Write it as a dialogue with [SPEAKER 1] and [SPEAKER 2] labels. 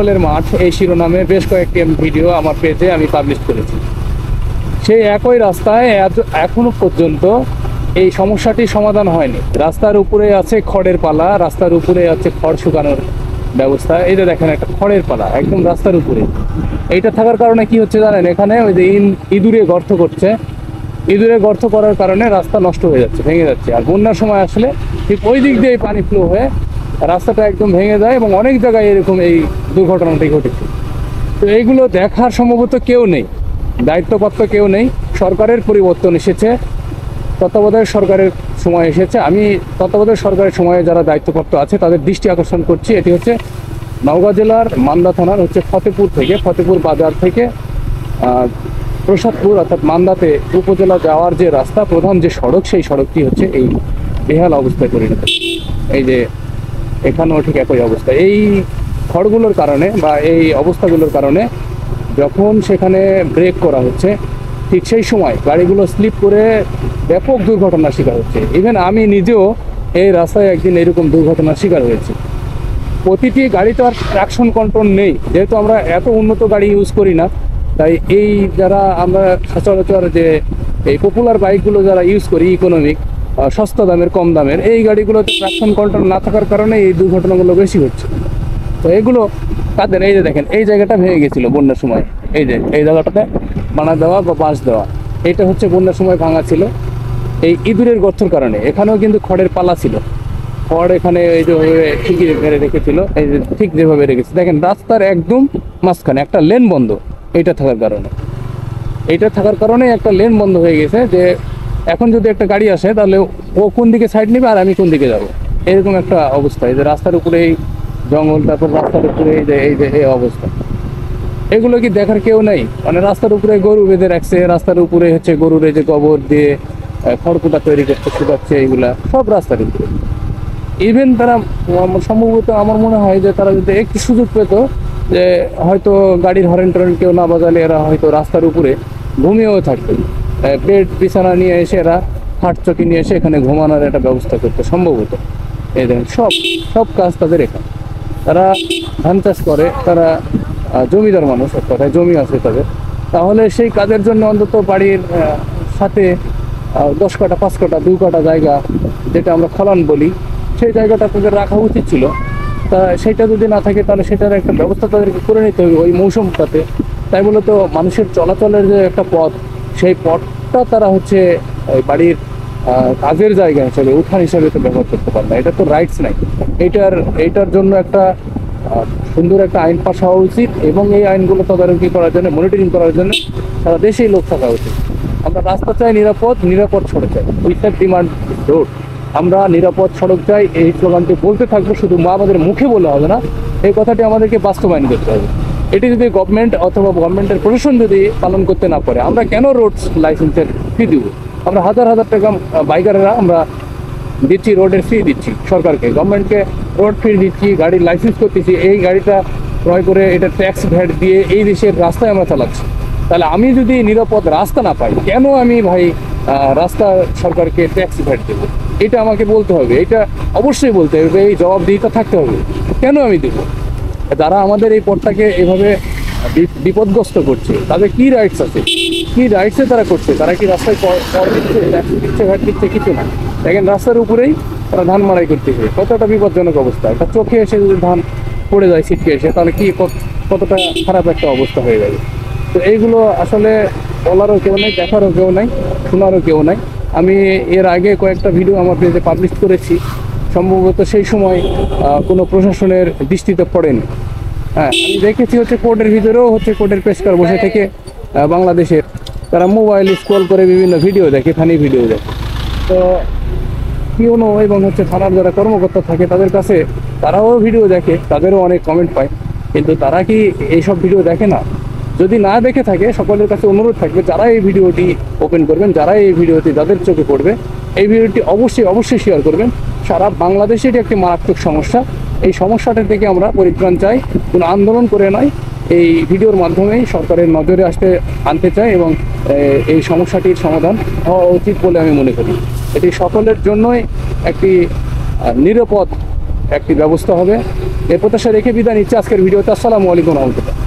[SPEAKER 1] ফুটবলের মাঠ এই শিরোনামে বেশ কয়েকটি ভিডিও আমার পেজে আমি পাবলিশ করেছি। সেই একই রাস্তায় এখনো পর্যন্ত এই সমস্যাটি সমাধান হয়নি। রাস্তার উপরে আছে খড়ের পালা, রাস্তার উপরে আছে খড় শুকানোর ব্যবস্থা। এই যে দেখেন একটা খড়ের পালা একদম রাস্তার উপরে। এইটা থাকার কারণে কি হচ্ছে জানেন, এখানে ওই যে ইঁদুরে গর্ত করছে, ইঁদুরে গর্ত করার কারণে রাস্তা নষ্ট হয়ে যাচ্ছে, ভেঙে যাচ্ছে। আর বন্যার সময় আসলে ঠিক ওই দিক দিয়ে পানি ফ্লো হয়ে রাস্তাটা একদম ভেঙে যায় এবং অনেক জায়গায় এরকম এই দুর্ঘটনাটি ঘটেছে। তো এইগুলো দেখার সম্ভবত কেউ নেই, দায়িত্বপ্রাপ্ত কেউ নেই। সরকারের পরিবর্তন এসেছে, তত্ত্বাবধায়ক সরকারের সময় এসেছে। আমি তত্ত্বাবধায়ক সরকারের সময়ে যারা দায়িত্বপ্রাপ্ত আছে তাদের দৃষ্টি আকর্ষণ করছি। এটি হচ্ছে নওগাঁ জেলার মান্দা থানার হচ্ছে ফতেপুর বাজার থেকে প্রসাদপুর অর্থাৎ মান্দাতে উপজেলা যাওয়ার যে রাস্তা, প্রধান যে সড়ক, সেই সড়কটি হচ্ছে এই বেহাল অবস্থায় পরিণত। এই যে এখানেও ঠিক একই অবস্থা। এই খড়গুলোর কারণে বা এই অবস্থাগুলোর কারণে যখন সেখানে ব্রেক করা হচ্ছে ঠিক সেই সময় গাড়িগুলো স্লিপ করে ব্যাপক দুর্ঘটনার শিকার হচ্ছে। ইভেন আমি নিজেও এই রাস্তায় একদিন এরকম দুর্ঘটনার শিকার হয়েছি। প্রতিটি গাড়ি তো আর ট্রাকশন কন্ট্রোল নেই, যেহেতু আমরা এত উন্নত গাড়ি ইউজ করি না, তাই এই যারা আমরা সচরাচর যে এই পপুলার বাইকগুলো যারা ইউজ করি, ইকোনমিক সস্তা দামের কম দামের, এই গাড়িগুলোতে ট্রাকশন কন্ট্রোল না থাকার কারণে এই দুর্ঘটনাগুলো বেশি হচ্ছে। তো এগুলো তাদের, এই যে দেখেন এই জায়গাটা ভেঙে গেছিলো বন্যার সময়, এই যে এই জায়গাটাতে বানা দেওয়া বা বাঁশ দেওয়া, এটা হচ্ছে বন্যার সময় ভাঙা ছিল এই ইঁদুরের গর্তের কারণে। এখানেও কিন্তু খড়ের পালা ছিল, খড় এখানে এই যে ঠিকই মেরে রেখেছিল, এই যে ঠিক যেভাবে রেখেছে। দেখেন রাস্তার একদম মাঝখানে একটা লেন বন্ধ, এইটা থাকার কারণে একটা লেন বন্ধ হয়ে গেছে। যে এখন যদি একটা গাড়ি আসে তাহলে ও কোন দিকে সাইড নেবে আর আমি কোন দিকে যাব, এরকম একটা অবস্থা। এই যে রাস্তার উপরে এই জঙ্গল, তারপর রাস্তার উপরে এই যে এই অবস্থা। এগুলো কি দেখার কেউ নেই? মানে রাস্তার উপরে গরু বেঁধে রাখছে, রাস্তার উপরে হচ্ছে গরুর এই যে গোবর দিয়ে খড়কুটা তৈরি করতে শুকাচ্ছে, এইগুলা সব রাস্তার উপরে। ইভেন তারা সম্ভবত আমার মনে হয় যে তারা যদি একটু সুযোগ পেত, যে হয়তো গাড়ির হরেন টরেন কেউ না বাজালে এরা হয়তো রাস্তার উপরে ঘুমিয়েও থাকতো, বেড বিছানা নিয়ে এসে এরা খাট চকি নিয়ে এসে এখানে ঘুমানোর একটা ব্যবস্থা করতো সম্ভবত। এই দেখেন সব কাজ তাদের এখানে। তারা ধান চাষ করে, তারা জমিদার মানুষ, এক কথায় জমি আছে তাদের। তাহলে সেই কাজের জন্য অন্তত বাড়ির সাথে 10 কাঠা 5 কাঠা 2 কাঠা জায়গা, যেটা আমরা খলান বলি, সেই জায়গাটা তাদের রাখা উচিত ছিল। তা সেটা যদি না থাকে তাহলে সেটার একটা ব্যবস্থা তাদেরকে করে নিতে হবে ওই মৌসুমটাতে। তাই বলে তো মানুষের চলাচলের যে একটা পথ, সেই পথটা তারা হচ্ছে বাড়ির কাজের জায়গা হিসাবে, উঠান হিসাবে তো ব্যবহার করতে পারে না। এটা তো রাইটস নাই। এইটার জন্য একটা সুন্দর একটা আইন পাস হওয়া উচিত এবং এই আইনগুলো তদারকি করার জন্য, মনিটরিং করার জন্য সারা দেশেই লোক থাকা উচিত। আমরা রাস্তা চাই নিরাপদ সড়ক চাই, উই হ্যাভ ডিমান্ড রোড। আমরা নিরাপদ সড়ক চাই, এই স্লোগানটি বলতে থাকবো, শুধু আমাদের মুখে বলে হবে না, এই কথাটি আমাদেরকে বাস্তবায়ন করতে হবে। এটি যদি গভর্নমেন্ট অথবা গভর্নমেন্টের প্রশাসন যদি পালন করতে না পারে, আমরা কেন রোড লাইসেন্সের ফি দিব? আমরা হাজার টাকা বাইকাররা আমরা দিচ্ছি, রোডের ফি দিচ্ছি সরকারকে, গভর্নমেন্টকে রোড ফি দিচ্ছি, গাড়ির লাইসেন্স করতেছি, এই গাড়িটা ক্রয় করে এটা ট্যাক্স ভ্যাট দিয়ে এই দেশের রাস্তায় আমরা চালাচ্ছি। তাহলে আমি যদি নিরাপদ রাস্তা না পাই, কেন আমি ভাই রাস্তা সরকারকে ট্যাক্স ভ্যাট দেবো? এটা আমাকে বলতে হবে, এটা অবশ্যই বলতে হবে, এই জবাবদিহিতা থাকতে হবে। কেন আমি দেবো? যারা আমাদের এই পথটাকে এভাবে বিপদগ্রস্ত করছে, তাদের কি রাইটস আছে, কি রাইটসে তারা করছে? তারা কি রাস্তায় কর দিচ্ছে, ট্যাক্স দিচ্ছে, ভ্যাট দিচ্ছে? কিছু না। দেখেন রাস্তার উপরেই তারা ধান মারাই করতেছে। কতটা বিপজ্জনক অবস্থা! একটা চোখে এসে যদি ধান পড়ে যায় ছিটকে এসে, তাহলে কি কতটা খারাপ একটা অবস্থা হয়ে যাবে। তো এইগুলো আসলে বলারও কেউ নাই, দেখারও কেউ নাই, শোনারও কেউ নাই। আমি এর আগে কয়েকটা ভিডিও আমার পেজে পাবলিশ করেছি, সম্ভবত সেই সময় কোনো প্রশাসনের দৃষ্টিতে পড়েনি। হ্যাঁ, আমি দেখেছি হচ্ছে কোর্টের ভিতরেও হচ্ছে কোর্টের পেশকার বসে থেকে বাংলাদেশের, তারা মোবাইল স্ক্রল করে বিভিন্ন ভিডিও দেখে, ফানি ভিডিও দেখে। তো পিওনো এবং হচ্ছে থানার যারা কর্মকর্তা থাকে তাদের কাছে তারাও ভিডিও দেখে, তাদেরও অনেক কমেন্ট পায়, কিন্তু তারা কি এইসব ভিডিও দেখে না? যদি না দেখে থাকে, সকলের কাছে অনুরোধ থাকবে, যারা এই ভিডিওটি ওপেন করবেন, যারা এই ভিডিওটি যাদের চোখে পড়বে, এই ভিডিওটি অবশ্যই শেয়ার করবেন। সারা বাংলাদেশে এটি একটি মারাত্মক সমস্যা। এই সমস্যাটা থেকে আমরা পরিত্রাণ চাই, কোনো আন্দোলন করে নয়, এই ভিডিওর মাধ্যমেই সরকারের নজরে আনতে চাই এবং এই সমস্যাটির সমাধান হওয়া উচিত বলে আমি মনে করি। এটি সকলের জন্যই একটি নিরাপদ একটি ব্যবস্থা হবে এই প্রত্যাশা রেখে বিদায় নিচ্ছে আজকের ভিডিওতে। আসসালামু আলাইকুম রহমতুল্লাহ।